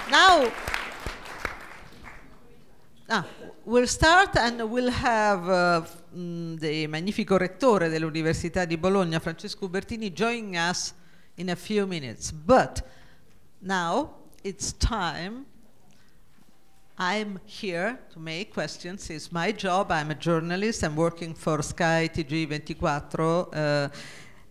Now, we'll start and we'll have the magnifico rettore dell'Università di Bologna, Francesco Ubertini, joining us in a few minutes. But now it's time. I'm here to make questions. It's my job. I'm a journalist. I'm working for Sky TG24.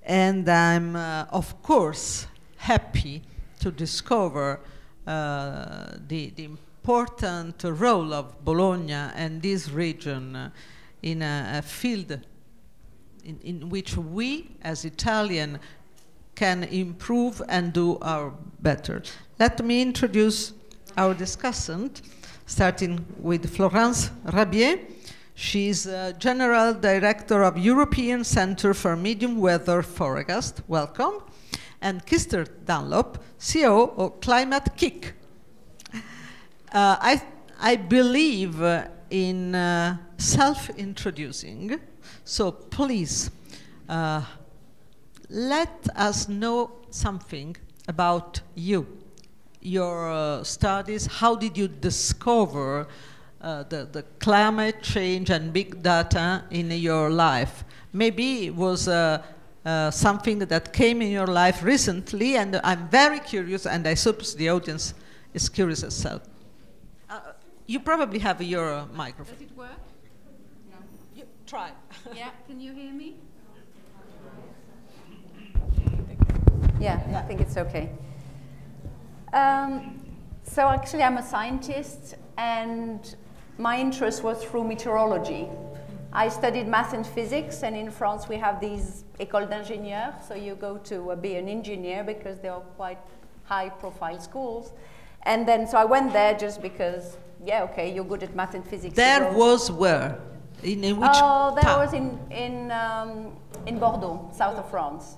And I'm, of course, happy to discover the important role of Bologna and this region in a field in which we, as Italians, can improve and do our better. Let me introduce our discussant, starting with Florance Rabier. She's General Director of European Center for Medium Weather Forecast. Welcome. And Kirsten Dunlop, CEO of Climate-KIC. I believe in self-introducing, so please let us know something about you, your studies. How did you discover the climate change and big data in your life? Maybe it was something that came in your life recently, and I'm very curious, and I suppose the audience is curious itself. You probably have your microphone. Does it work? No. You try. Yeah, can you hear me? Yeah, I think it's okay. So actually I'm a scientist, and my interest was through meteorology. I studied math and physics, and in France we have these écoles d'ingénieurs, so you go to be an engineer because they are quite high-profile schools. And then, so I went there just because, yeah, okay, you're good at math and physics. There was where? In which Oh, that town? was in Bordeaux, south of France.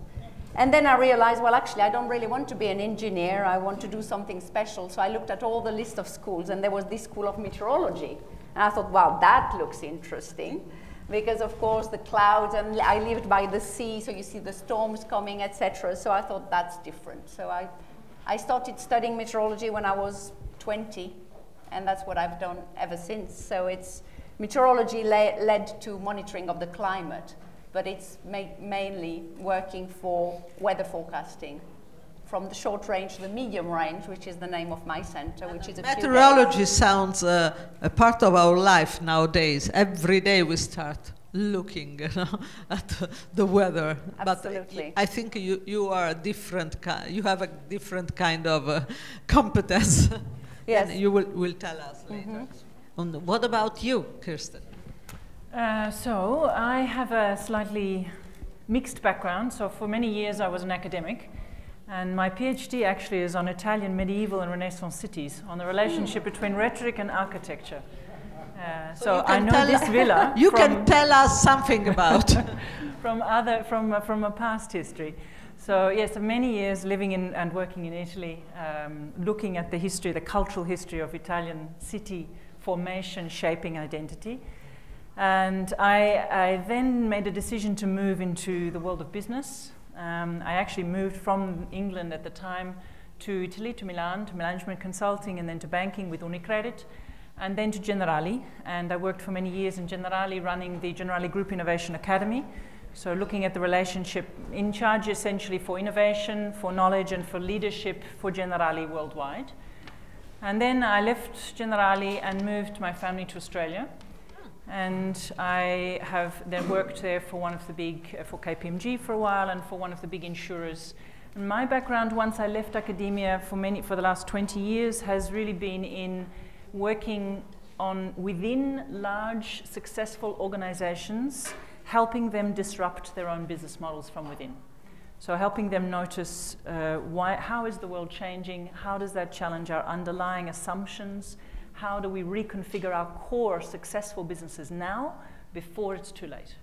And then I realized, well, actually, I don't really want to be an engineer. I want to do something special. So I looked at all the list of schools, and there was this school of meteorology. And I thought, wow, that looks interesting. Because, of course, the clouds, and I lived by the sea, so you see the storms coming, etc. So I thought, that's different. So I started studying meteorology when I was 20, and that's what I've done ever since. So it's meteorology led to monitoring of the climate, but it's mainly working for weather forecasting from the short range to the medium range, which is the name of my center, which is a meteorology sounds a part of our life nowadays. Every day we start looking at the weather. Absolutely. But I think you are a different you have a different kind of competence. Yes. And you will tell us later. What about you, Kirsten? So I have a slightly mixed background. So for many years I was an academic, and my PhD actually is on Italian medieval and Renaissance cities, on the relationship between rhetoric and architecture. So I know this villa. You can tell us something about from a past history. So yes, many years living in and working in Italy, looking at the history, the cultural history of Italian city formation, shaping identity. And I then made a decision to move into the world of business. I actually moved from England at the time to Italy, to Milan, to management consulting, and then to banking with Unicredit, and then to Generali. And I worked for many years in Generali, running the Generali Group Innovation Academy. So looking at the relationship, in charge essentially for innovation, for knowledge, and for leadership for Generali worldwide. And then I left Generali and moved my family to Australia. And I have then worked there for one of the big, for KPMG for a while, and for one of the big insurers. And my background, once I left academia for the last 20 years, has really been in working on within large, successful organizations, helping them disrupt their own business models from within. So helping them notice how is the world changing, how does that challenge our underlying assumptions, how do we reconfigure our core successful businesses now before it's too late.